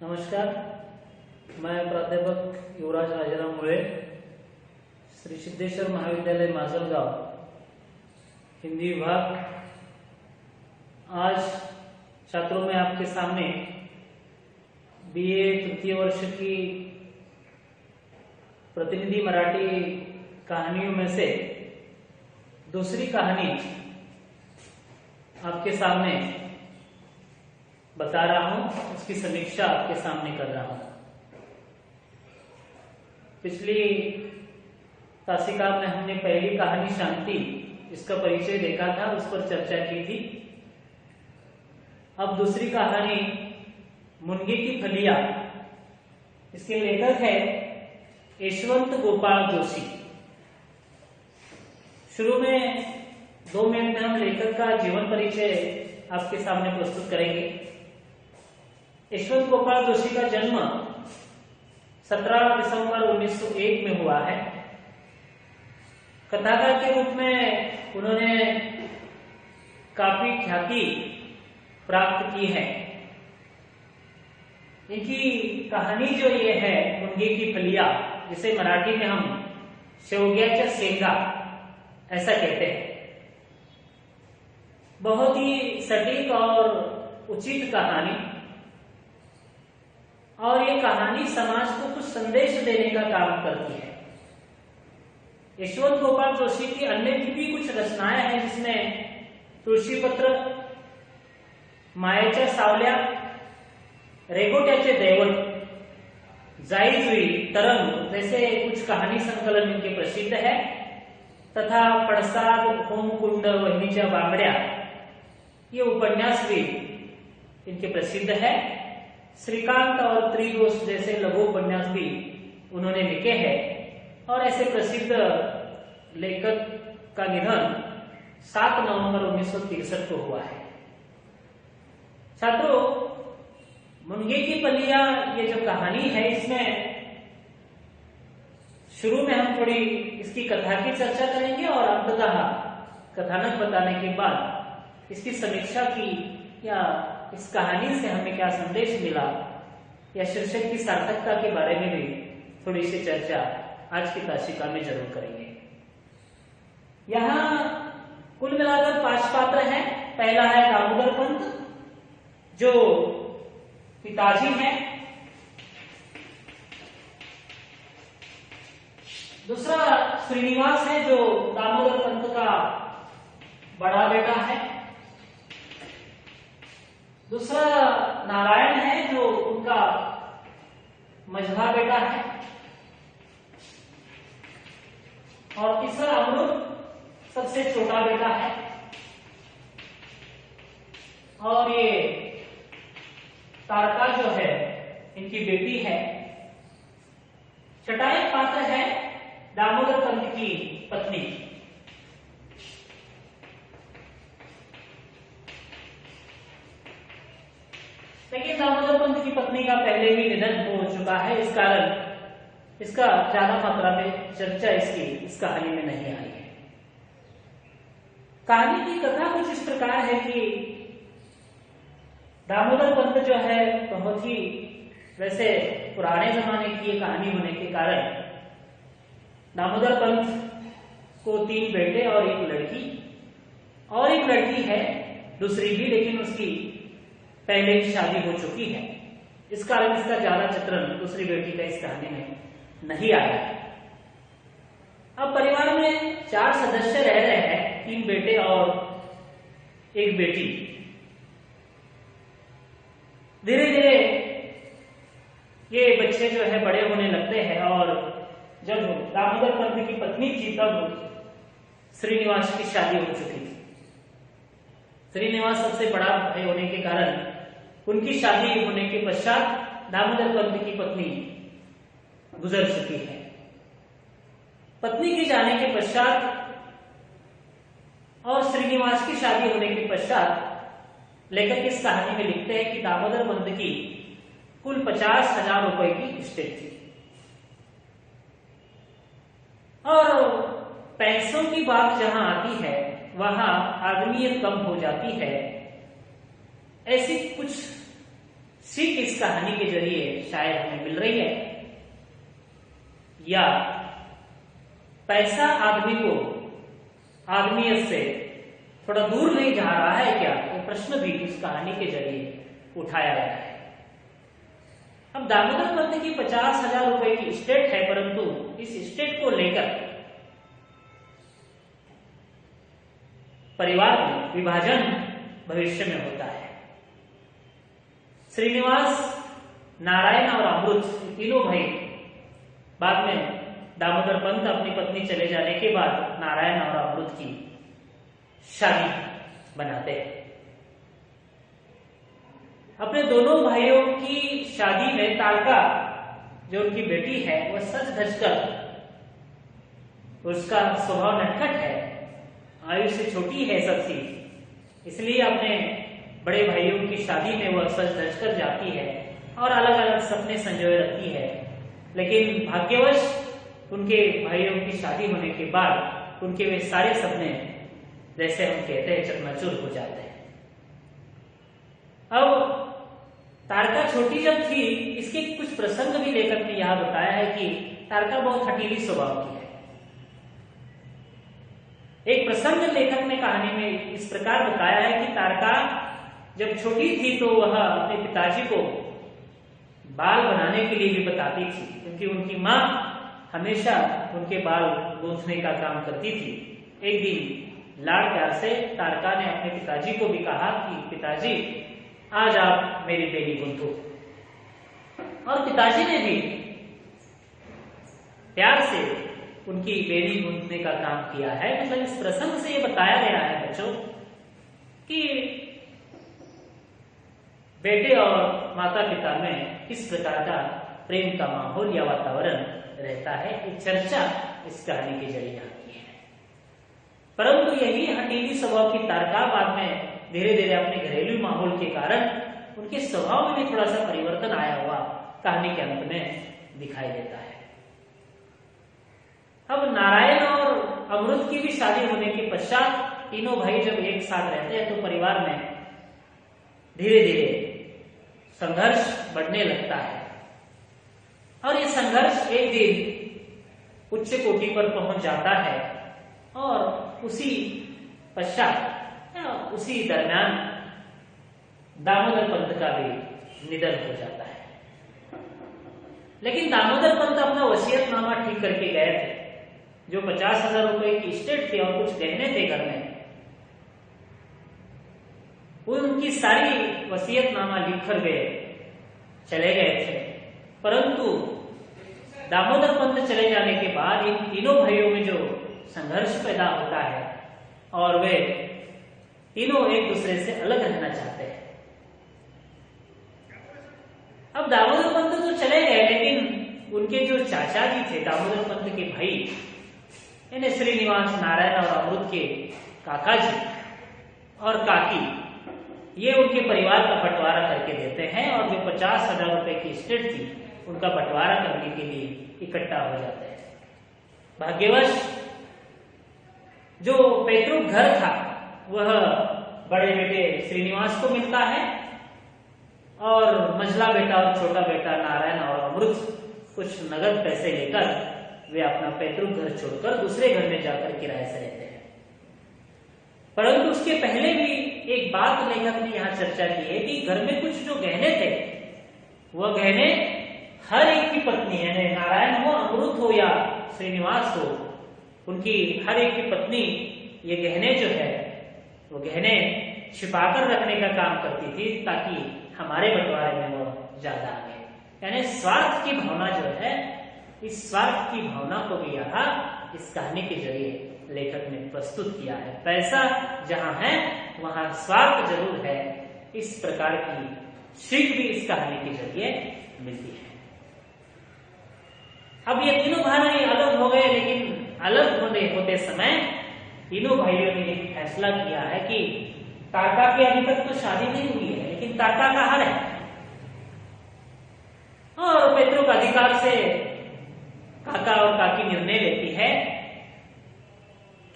नमस्कार, मैं प्राध्यापक युवराज राजाराम मुळे, श्री सिद्धेश्वर महाविद्यालय माजलगांव, हिंदी विभाग। आज छात्रों में आपके सामने बीए तृतीय वर्ष की प्रतिनिधि मराठी कहानियों में से दूसरी कहानी आपके सामने बता रहा हूं, उसकी समीक्षा आपके सामने कर रहा हूं। पिछली तासिका में हमने पहली कहानी शांति, इसका परिचय देखा था, उस पर चर्चा की थी। अब दूसरी कहानी मुनगे की फलिया, इसके लेखक है यशवंत गोपाल जोशी। शुरू में 2 मिनट में हम लेखक का जीवन परिचय आपके सामने प्रस्तुत करेंगे। यशवंत गोपाल जोशी का जन्म 17 दिसंबर 1901 में हुआ है। कथाकार के रूप में उन्होंने काफी ख्याति प्राप्त की है। इनकी कहानी जो ये है मुनगे की फलिया, जिसे मराठी में हम शेवग्याच्या शेंगा ऐसा कहते हैं, बहुत ही सटीक और उचित कहानी, और ये कहानी समाज को कुछ संदेश देने का काम करती है। यशवंत गोपाल जोशी की अन्य भी कुछ रचनाएं हैं, जिसमें तुळशी पत्र, मायेच्या सावल्या, रेगोट्याचे दैवत, जाई जुई, तरंग जैसे कुछ कहानी संकलन इनके प्रसिद्ध है, तथा पडसाद, होमकुंड, वहिनीच्या बांगड्या, ये उपन्यास भी इनके प्रसिद्ध है। श्रीकांत और त्रिदोष जैसे लघु उपन्यास भी उन्होंने लिखे हैं। और ऐसे प्रसिद्ध लेखक का निधन 7 नवंबर 1963 को हुआ है। छात्रों, मुनगे की फलिया ये जो कहानी है, इसमें शुरू में हम थोड़ी इसकी कथा की चर्चा करेंगे और अंततः कथानक बताने के बाद इसकी समीक्षा की, या इस कहानी से हमें क्या संदेश मिला, या शीर्षक की सार्थकता के बारे में भी थोड़ी सी चर्चा आज की तासिका में जरूर करेंगे। यहाँ कुल मिलाकर 5 पात्र हैं। पहला है दामोदर पंत, जो पिताजी हैं। दूसरा श्रीनिवास है, जो दामोदर पंत का बड़ा बेटा है। दूसरा नारायण है, जो उनका मझला बेटा है। और तीसरा अमरुद सबसे छोटा बेटा है। और ये तारका जो है इनकी बेटी है। छठा एक पात्र है दामोदर पंत की पत्नी। लेकिन दामोदर पंत की पत्नी का पहले ही निधन हो चुका है, इस कारण इसका ज्यादा मात्रा में चर्चा इसकी इस कहानी में नहीं आई है। कहानी की कथा कुछ इस प्रकार है कि दामोदर पंत जो है बहुत ही, वैसे पुराने जमाने की ये कहानी होने के कारण दामोदर पंत को 3 बेटे और 1 लड़की, और एक लड़की है दूसरी भी, लेकिन उसकी पहले की शादी हो चुकी है। इस कारण इसका ज्यादा चित्रण दूसरी बेटी का इस कहानी में नहीं आया। अब परिवार में 4 सदस्य रह रहे हैं, 3 बेटे और 1 बेटी। धीरे धीरे ये बच्चे जो है बड़े होने लगते हैं, और जब दामोदर पंत की पत्नी थी तब श्रीनिवास की शादी हो चुकी थी। श्रीनिवास सबसे बड़ा भाई होने के कारण उनकी शादी होने के पश्चात दामोदर पंत की पत्नी गुजर चुकी है। पत्नी के जाने के पश्चात और श्रीनिवास की शादी होने के पश्चात लेखक इस कहानी में लिखते हैं कि दामोदर पंत की कुल 50,000 रुपए की स्टेट थी। और पैसों की बात जहां आती है, वहां आदमियत कम हो जाती है। ऐसी कुछ सीख इस कहानी के जरिए शायद हमें मिल रही है, या पैसा आदमियत से थोड़ा दूर नहीं जा रहा है क्या, ये प्रश्न भी इस कहानी के जरिए उठाया गया है। अब दामोदर पंत की 50,000 रुपए की स्टेट है, परंतु इस स्टेट को लेकर परिवार में विभाजन भविष्य में होता है। श्रीनिवास, नारायण और अमृत तीनों भाई बाद में दामोदर पंत अपनी पत्नी चले जाने के बाद नारायण और अमृत की शादी बनाते हैं। अपने दोनों भाइयों की शादी में तारका जो उनकी बेटी है वह सज धज कर, उसका स्वभाव नटखट है, आयु से छोटी है सबसे, इसलिए अपने बड़े भाइयों की शादी में वह सज धज कर जाती है और अलग अलग सपने संजोए रखती है। लेकिन भाग्यवश उनके भाइयों की शादी होने के बाद उनके वे सारे सपने, जैसे हम कहते हैं, चकनाचूर हो जाते हैं। अब तारका छोटी जब थी, इसके कुछ प्रसंग भी लेखक ने यहां बताया है कि तारका बहुत हठीली स्वभाव की है। एक प्रसंग लेखक ने कहानी में इस प्रकार बताया है कि तारका जब छोटी थी तो वह अपने पिताजी को बाल बनाने के लिए भी बताती थी, क्योंकि उनकी माँ हमेशा उनके बाल गूंथने का काम करती थी। एक दिन लाड़ प्यार से तारका ने अपने पिताजी को भी कहा कि पिताजी आज आप मेरी बेनी गूंथो, और पिताजी ने भी प्यार से उनकी बेनी गूंथने का काम किया है। मतलब इस प्रसंग से ये बताया गया है बच्चों कि बेटे और माता पिता में किस प्रकार का प्रेम का माहौल या वातावरण रहता है, एक चर्चा इस कहानी के जरिए आती है। परंतु यही हठीली स्वभाव की तारका बाद में धीरे धीरे अपने घरेलू माहौल के कारण उनके स्वभाव में भी थोड़ा सा परिवर्तन आया हुआ कहानी के अंत में दिखाई देता है। अब नारायण और अमृत की भी शादी होने के पश्चात तीनों भाई जब एक साथ रहते हैं तो परिवार में धीरे धीरे संघर्ष बढ़ने लगता है, और ये संघर्ष एक दिन उच्च कोटि पर पहुंच जाता है, और उसी पश्चात उसी दरमियान दामोदर पंत का भी निधन हो जाता है। लेकिन दामोदर पंत अपना वसीयतनामा ठीक करके गए थे। जो 50,000 रुपए की स्टेट थी और कुछ गहने थे घर में, उनकी सारी वसीयतनामा लिखकर गए, चले गए थे। परंतु दामोदर पंत चले जाने के बाद इन तीनों भाइयों में जो संघर्ष पैदा होता है और वे तीनों एक दूसरे से अलग रहना चाहते हैं। अब दामोदर पंत तो चले गए, लेकिन उनके जो चाचा जी थे दामोदर पंत के भाई, यानी श्रीनिवास, नारायण और अमृत के काका जी और काकी, ये उनके परिवार का बंटवारा करके देते हैं, और जो 50,000 रुपए की स्टेट थी उनका बंटवारा करने के लिए इकट्ठा हो जाते हैं। भाग्यवश जो पैतृक घर था वह बड़े बेटे श्रीनिवास को मिलता है, और मझला बेटा और छोटा बेटा नारायण और अमृत कुछ नगद पैसे लेकर वे अपना पैतृक घर छोड़कर दूसरे घर में जाकर किराए से रहते हैं। परंतु उसके पहले भी एक बात लेखक ने यहाँ चर्चा की है कि घर में कुछ जो गहने थे, वह गहने हर एक की पत्नी, यानी नारायण हो, अमृत हो या श्रीनिवास हो, उनकी हर एक की पत्नी ये गहने जो है वो गहने छिपाकर रखने का काम करती थी, ताकि हमारे बंटवारे में वो ज्यादा आ गए। यानी स्वार्थ की भावना जो है, इस स्वार्थ की भावना को भी यहाँ इस कहानी के जरिए लेखक ने प्रस्तुत किया है। पैसा जहां है वहां स्वार्थ जरूर है, इस प्रकार की सीख भी इस कहानी के जरिए मिलती है। अब ये तीनों भाई अलग हो गए, लेकिन अलग होते समय तीनों भाइयों ने एक फैसला किया है कि तारका की अभी तक तो शादी नहीं हुई है, लेकिन तारका का हल है, और पैतृक अधिकार से काका और काकी निर्णय लेती है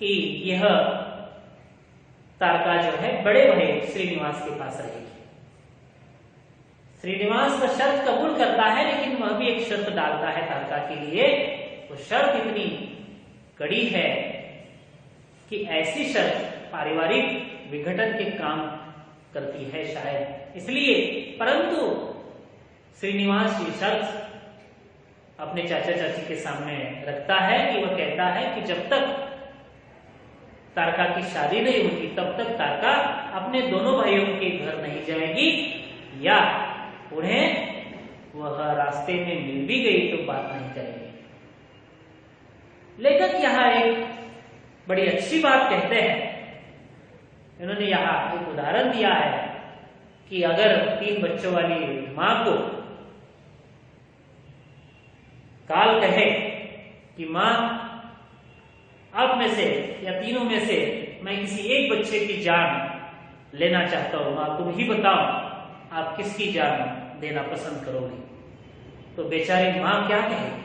कि यह तारका जो है बड़े भाई श्रीनिवास के पास रहेगी। श्रीनिवास तो शर्त कबूल करता है, लेकिन वह भी एक शर्त डालता है तारका के लिए। वो शर्त इतनी कड़ी है कि ऐसी शर्त पारिवारिक विघटन के काम करती है शायद इसलिए, परंतु श्रीनिवास ये शर्त अपने चाचा चाची के सामने रखता है कि वह कहता है कि जब तक तारका की शादी नहीं होती तब तक तारका अपने दोनों भाइयों के घर नहीं जाएगी, या उन्हें वह रास्ते में मिल भी गई तो बात नहीं करेगी। लेखक यहाँ एक बड़ी अच्छी बात कहते हैं। इन्होंने यहाँ एक उदाहरण दिया है कि अगर 3 बच्चों वाली मां को काल कहे कि मां आप में से या तीनों में से मैं किसी एक बच्चे की जान लेना चाहता हूं, मां तुम ही बताओ आप किसकी जान देना पसंद करोगे, तो बेचारी मां क्या कहेगी।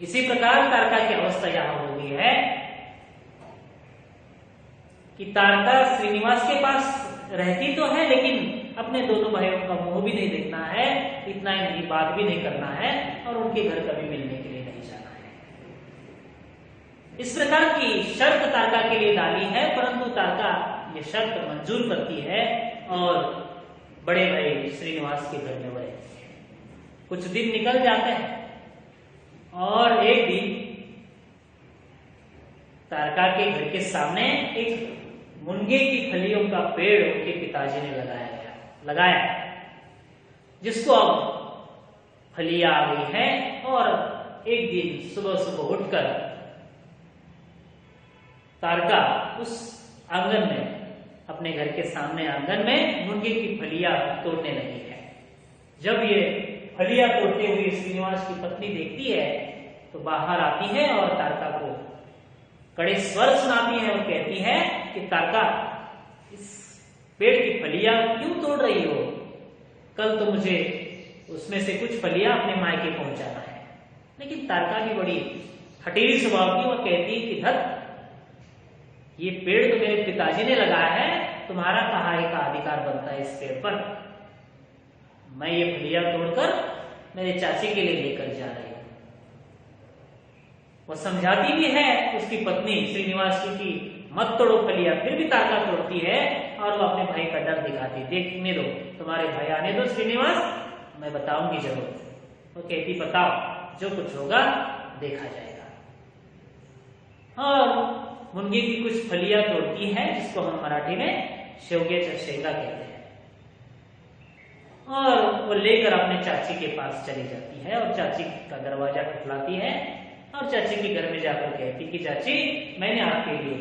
इसी प्रकार तारका की अवस्था यहां हो गई है कि तारका श्रीनिवास के पास रहती तो है, लेकिन अपने दोनों भाइयों का मुंह भी नहीं देखना है, इतना ही नहीं बात भी नहीं करना है और उनके घर कभी मिलने के लिए नहीं जाना है। इस प्रकार की शर्त तारका के लिए डाली है, परंतु तारका ये शर्त मंजूर करती है और बड़े भाई श्रीनिवास के घर में वो रहती है। कुछ दिन निकल जाते हैं और एक दिन तारका के घर के सामने एक मुनगे की फलियों का पेड़ उनके पिताजी ने लगाया, जिसको अब फलियां आ गई है। और एक दिन सुबह सुबह उठकर तारका उस आंगन में, अपने घर के सामने आंगन में मुनगे की फलियां तोड़ने लगी है। जब ये फलियां तोड़ते हुए श्रीनिवास की पत्नी देखती है तो बाहर आती है और तारका को कड़े स्वर सुनाती है और कहती है कि तारका, इस पेड़ की फलियां क्यों तोड़ रही हो? कल तो मुझे उसमें से कुछ फलियां अपने मायके पहुंचाना है। लेकिन तारका की बड़ी हठीली स्वभाव की, वह कहती कि धत, ये पेड़ तो मेरे पिताजी ने लगाया है, तुम्हारा कहाँ का अधिकार बनता है इस पेड़ पर? मैं ये फलियां तोड़कर मेरे चाची के लिए लेकर जा रही हूं। वो समझाती भी है उसकी पत्नी श्रीनिवास की कि मत तोड़ो फलियां, फिर भी तारका तोड़ती है और वो अपने भाई का डर दिखाती, देखने दो, तुम्हारे भाई आने दो श्रीनिवास, मैं बताऊंगी जरूर। वो कहती बताओ, जो कुछ होगा देखा जाएगा। और मुनगे की कुछ फलियां तोड़ती है, जिसको हम मराठी में शेवग्याच्या शेंगा कहते हैं, और वो लेकर अपने चाची के पास चली जाती है और चाची का दरवाजा खटखटाती है और चाची के घर में जाकर कहती कि चाची, मैंने आपके लिए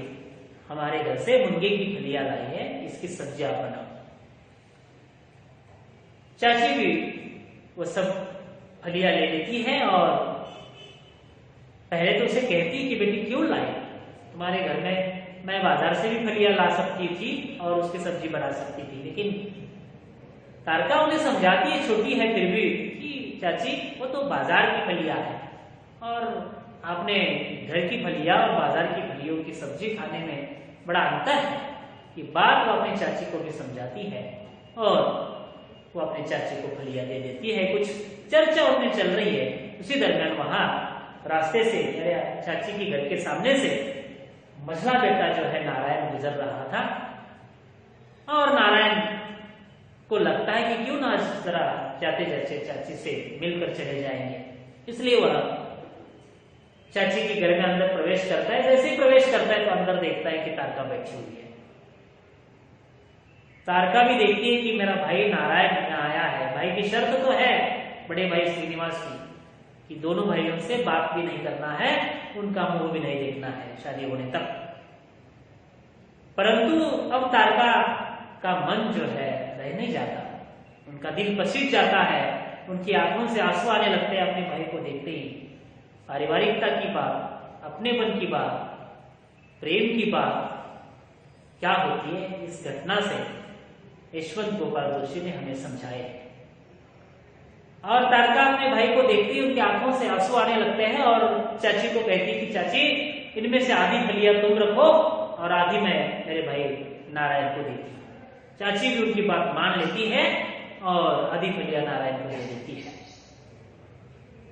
हमारे घर से मुनगे की फलियां लाई है, इसकी सब्जी आप बनाओ। चाची भी वो सब फलियां ले लेती है और पहले तो उसे कहती कि बेटी क्यों लाई, तुम्हारे घर में मैं बाजार से भी फलियां ला सकती थी और उसकी सब्जी बना सकती थी। लेकिन तारका उन्हें समझाती है, छोटी है फिर भी, कि चाची वो तो बाजार की फलियां है और आपने घर की फलियां और बाजार की फलियों की सब्जी खाने में बड़ा अंतर है। ये बात वो अपने चाची को भी समझाती है और वो अपने चाची को फलियां दे देती है। कुछ चर्चा उनमें चल रही है, उसी दरमियान वहां रास्ते से, चाची के घर के सामने से मझला बेटा जो है नारायण गुजर रहा था और नारायण को लगता है कि क्यों ना जरा जाते जाते चाची से मिलकर चले जाएंगे, इसलिए वह चाची के घर में अंदर प्रवेश करता है। जैसे ही प्रवेश करता है तो अंदर देखता है कि तारका बैठी हुई है। तारका भी देखती है कि मेरा भाई नारायण यहाँ आया है। भाई की शर्त तो है बड़े भाई श्रीनिवास की कि दोनों भाइयों से बात भी नहीं करना है, उनका मुंह भी नहीं देखना है शादी होने तक। परंतु अब तारका का मन जो है रह नहीं जाता, उनका दिल पसीज जाता है, उनकी आंखों से आंसू आने लगते हैं अपने भाई को देखते ही। पारिवारिकता की बात, अपनेपन की बात, प्रेम की बात क्या होती है, इस घटना से यशवंत गोपाल जोशी ने हमें समझाया। और तारका अपने भाई को देखती ही उनकी आंखों से आंसू आने लगते हैं और चाची को कहती कि चाची, इनमें से आधी फलियां तुम रखो और आधी मैं मेरे भाई नारायण को देती हूँ। चाची भी उनकी बात मान लेती है और आधी फलियां नारायण को दे देती है।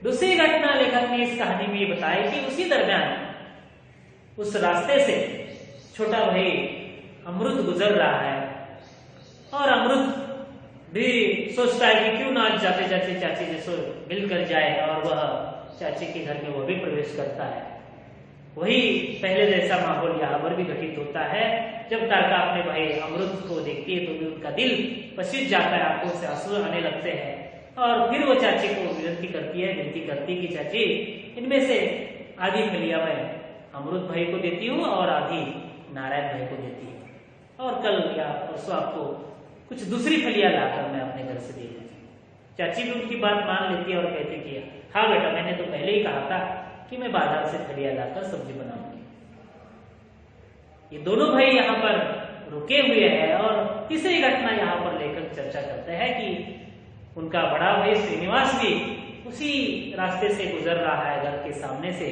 दूसरी घटना लेखक ने इस कहानी में ये बताई कि उसी दरमियान उस रास्ते से छोटा भाई अमृत गुजर रहा है और अमृत भी सोचता है कि क्यों ना आज जाते जाते चाची जैसे मिलकर जाए, और वह चाची के घर में वह भी प्रवेश करता है। वही पहले जैसा माहौल यहाँ पर भी घटित होता है। जब तारका अपने भाई अमृत को देखती है तो भी उनका दिल पसीज जाता है, आंखों से आंसू आने लगते हैं, और फिर वो चाची को विनती करती है कि चाची इनमें से आधी फलियां मैं अमृत भाई को देती हूँ और आधी नारायण भाई को देती हूँ, और कल या परसों आपको कुछ दूसरी फलियां लाकर मैं अपने घर से दे दूंगी। चाची भी उनकी बात मान लेती है और कहती कि हाँ बेटा, मैंने तो पहले ही कहा था कि मैं बाजार से फलियां लाकर सब्जी बनाऊंगी। ये दोनों भाई यहाँ पर रुके हुए हैं और तीसरी घटना यहाँ पर लेकर चर्चा करते हैं कि उनका बड़ा भाई श्रीनिवास भी उसी रास्ते से गुजर रहा है घर के सामने से।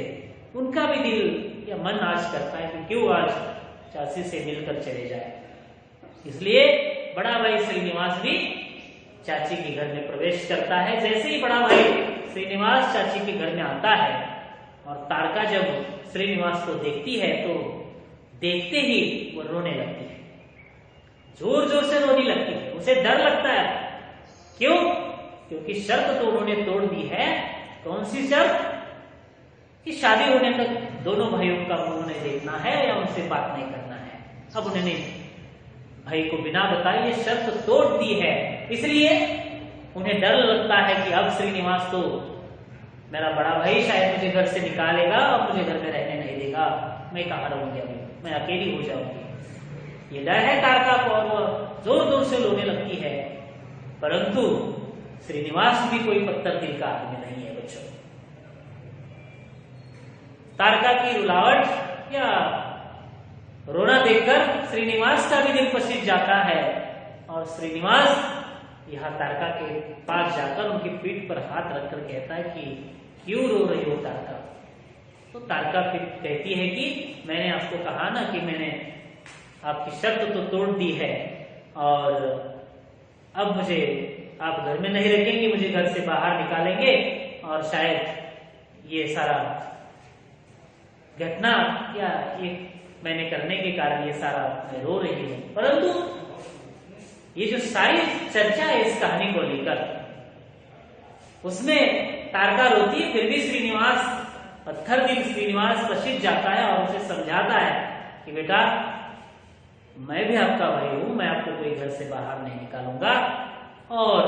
उनका भी दिल या मन आज करता है कि क्यों आज चाची से मिलकर चले जाए। इसलिए बड़ा भाई श्रीनिवास भी चाची के घर में प्रवेश करता है। जैसे ही बड़ा भाई श्रीनिवास चाची के घर में आता है और तारका जब श्रीनिवास को देखती है तो देखते ही वो रोने लगती है, जोर जोर से रोने लगती है। उसे डर लगता है। क्यों? क्योंकि शर्त तो उन्होंने तोड़ दी है। कौन सी शर्त? कि शादी होने तक दोनों भाइयों का मुंह नहीं देखना है या उनसे बात नहीं करना है। अब उन्होंने भाई को बिना बताए ये शर्त तोड़ दी है, इसलिए उन्हें डर लगता है कि अब श्रीनिवास तो मेरा बड़ा भाई शायद मुझे घर से निकालेगा और मुझे घर में रहने नहीं देगा। मैं कहाँ रहूंगी, अभी मैं अकेली हो जाऊंगी। ये डर है तारका को और वो जोर जोर से रोने लगती है। परंतु श्रीनिवास भी कोई पत्थर दिल का आदमी नहीं है बच्चों। तारका की रुलावट या रोना देखकर श्रीनिवास का भी दिल पसीज जाता है और श्रीनिवास यहाँ तारका के पास जाकर उनकी पीठ पर हाथ रखकर कहता है कि क्यों रो रही हो तारका? तो तारका फिर कहती है कि मैंने आपको कहा ना कि मैंने आपकी शर्त तो तोड़ दी है और अब मुझे आप घर में नहीं रखेंगे, मुझे घर से बाहर निकालेंगे और शायद ये सारा घटना या ये मैंने करने के कारण ये सारा मैं रो रही हूं। परंतु ये जो सारी चर्चा है इस कहानी को लेकर, उसमें तारका रोती है, फिर भी श्रीनिवास पत्थर दिल श्रीनिवास पसीज जाता है और उसे समझाता है कि बेटा मैं भी आपका भाई हूं, मैं आपको कोई घर से बाहर नहीं निकालूंगा और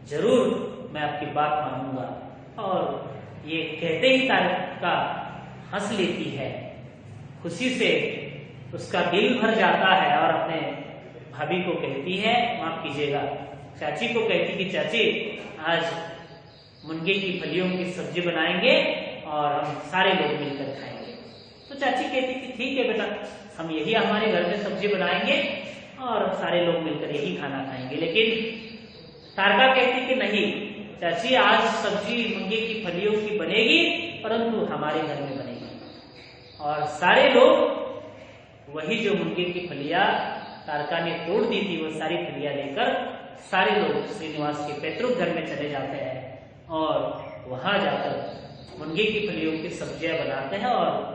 जरूर मैं आपकी बात मानूंगा। और ये कहते ही तारका हंस लेती है, खुशी से उसका दिल भर जाता है और अपने भाभी को कहती है, माफ कीजिएगा, चाची को कहती कि चाची आज मुनगे की फलियों की सब्जी बनाएंगे और हम सारे लोग मिलकर खाएंगे। तो चाची कहती कि ठीक है बेटा, हम यही हमारे घर में सब्जी बनाएंगे और सारे लोग मिलकर यही खाना खाएंगे। लेकिन तारका कहती कि नहीं चाची, आज सब्जी मुनगे की फलियों की बनेगी परंतु हमारे घर में बनेगी। और सारे लोग वही जो मुनगे की फलियां तारका ने तोड़ दी थी वो सारी फलियां लेकर सारे लोग श्रीनिवास के पैतृक घर में चले जाते हैं और वहां जाकर मुनगे की फलियों की सब्जियां बनाते हैं और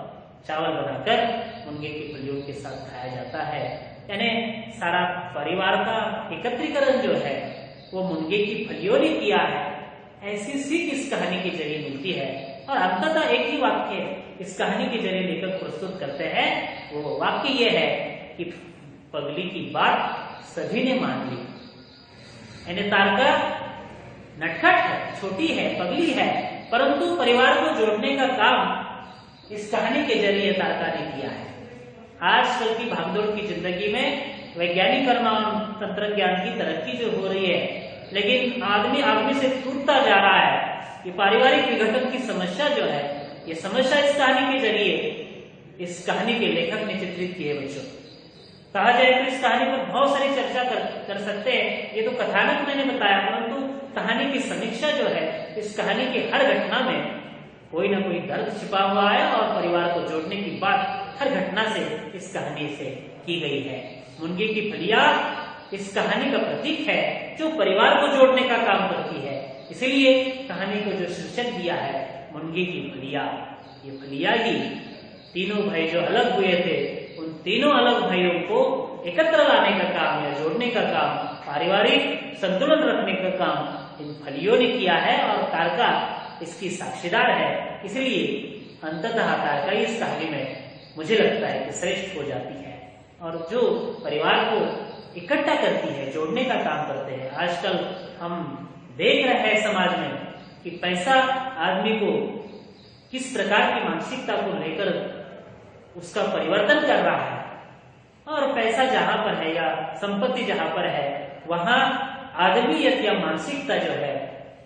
चावल बनाकर मुनगे की फलियों के साथ खाया जाता है। यानी सारा परिवार का एकत्रीकरण जो है वो मुनगे की फलियों ने किया है। ऐसी सीख इस कहानी के जरिए मिलती है और अंततः एक ही वाक्य इस कहानी के जरिए लेकर प्रस्तुत करते हैं। वो वाक्य ये है कि पगली की बात सभी ने मान ली। यानी तारका नटखट है, छोटी है, पगली है, परंतु परिवार को जोड़ने का काम इस कहानी के जरिए तारका ने किया है। आजकल की भागदौड़ की जिंदगी में वैज्ञानिकरण और तंत्र ज्ञान की तरक्की जो हो रही है, लेकिन आदमी आदमी से टूटता जा रहा है। ये पारिवारिक विघटन की समस्या जो है, ये समस्या इस कहानी के जरिए इस कहानी के लेखक ने चित्रित की है। बच्चों, कहा जाए तो इस कहानी पर बहुत सारी चर्चा कर सकते हैं। ये तो कथानक मैंने बताया, परंतु कहानी की समीक्षा जो है, इस कहानी की हर घटना में कोई ना कोई दर्द छिपा हुआ है और परिवार को जोड़ने की बात हर घटना से इस कहानी से की गई है। मुनगे की फलियां इस कहानी का प्रतीक है जो परिवार को जोड़ने का काम करती है। इसीलिए कहानी को जो शीर्षक दिया है मुनगे की फलिया। ये फलिया ही तीनों भाई जो अलग हुए थे उन तीनों अलग भाइयों को एकत्र लाने का काम या जोड़ने का काम, पारिवारिक संतुलन रखने का काम इन फलियों ने किया है और तारका इसकी साक्षीदार है। इसलिए अंततः तारका इस कहानी में मुझे लगता है कि श्रेष्ठ हो जाती है और जो परिवार को इकट्ठा करती है, जोड़ने का काम करते हैं। आजकल हम देख रहे हैं समाज में कि पैसा आदमी को किस प्रकार की मानसिकता को लेकर उसका परिवर्तन कर रहा है और पैसा जहां पर है या संपत्ति जहां पर है वहां आदमियत या मानसिकता जो है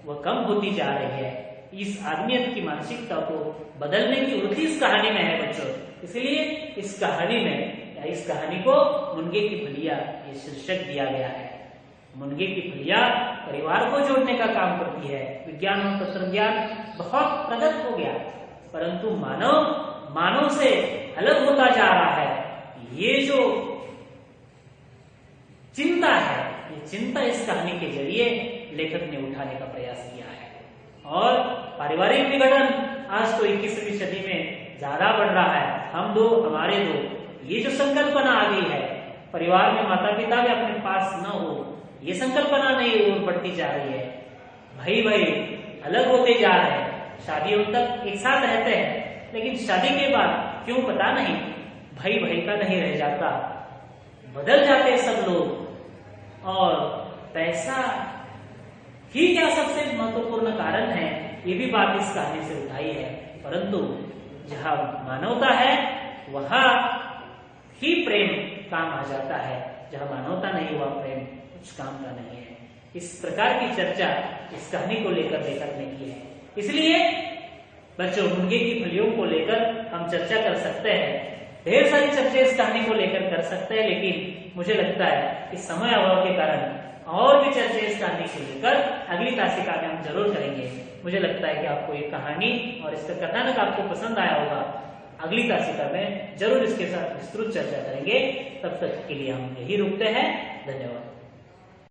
वह कम होती जा रही है। इस आदमियत की मानसिकता को बदलने की वृत्ति इस कहानी में है बच्चों। इसलिए इस कहानी में या इस कहानी को मुनगे की फलिया ये शीर्षक दिया गया है। मुनगे की फलिया परिवार को जोड़ने का काम करती है। विज्ञान और तंत्रज्ञान बहुत प्रगत हो गया परंतु मानव से अलग होता जा रहा है। ये जो चिंता है, ये चिंता इस कहानी के जरिए लेखक ने उठाने का प्रयास किया है। और पारिवारिक विघटन आज तो 21वीं सदी में ज्यादा बढ़ रहा है। हम दो हमारे दो, ये जो संकल्पना आ गई है, परिवार में माता पिता भी अपने पास न हो, ये संकल्पना नहीं और बढ़ती जा रही है। भाई भाई अलग होते जा रहे हैं, शादियों तक एक साथ रहते हैं लेकिन शादी के बाद क्यों पता नहीं भाई भाई का नहीं रह जाता, बदल जाते सब लोग। और पैसा ही क्या सबसे महत्वपूर्ण कारण है, ये भी बात इस कहानी से उठाई है। परंतु जहां मानवता है वहां ही प्रेम काम आ जाता है, जहां मानवता नहीं हुआ प्रेम कुछ काम का नहीं है। इस प्रकार की चर्चा इस कहानी को लेकर लेखक ने की है। इसलिए बच्चों मुनगे की फलियों को लेकर हम चर्चा कर सकते हैं, ढेर सारी चर्चा इस कहानी को लेकर कर सकते हैं, लेकिन मुझे लगता है कि समय अभाव के कारण और भी चर्चा इस कहानी को लेकर अगली तासिका में हम जरूर करेंगे। मुझे लगता है कि आपको ये कहानी और इसका कथानक आपको पसंद आया होगा। अगली तासिका में जरूर इसके साथ विस्तृत चर्चा करेंगे। तब तक के लिए हम यही रुकते हैं। धन्यवाद।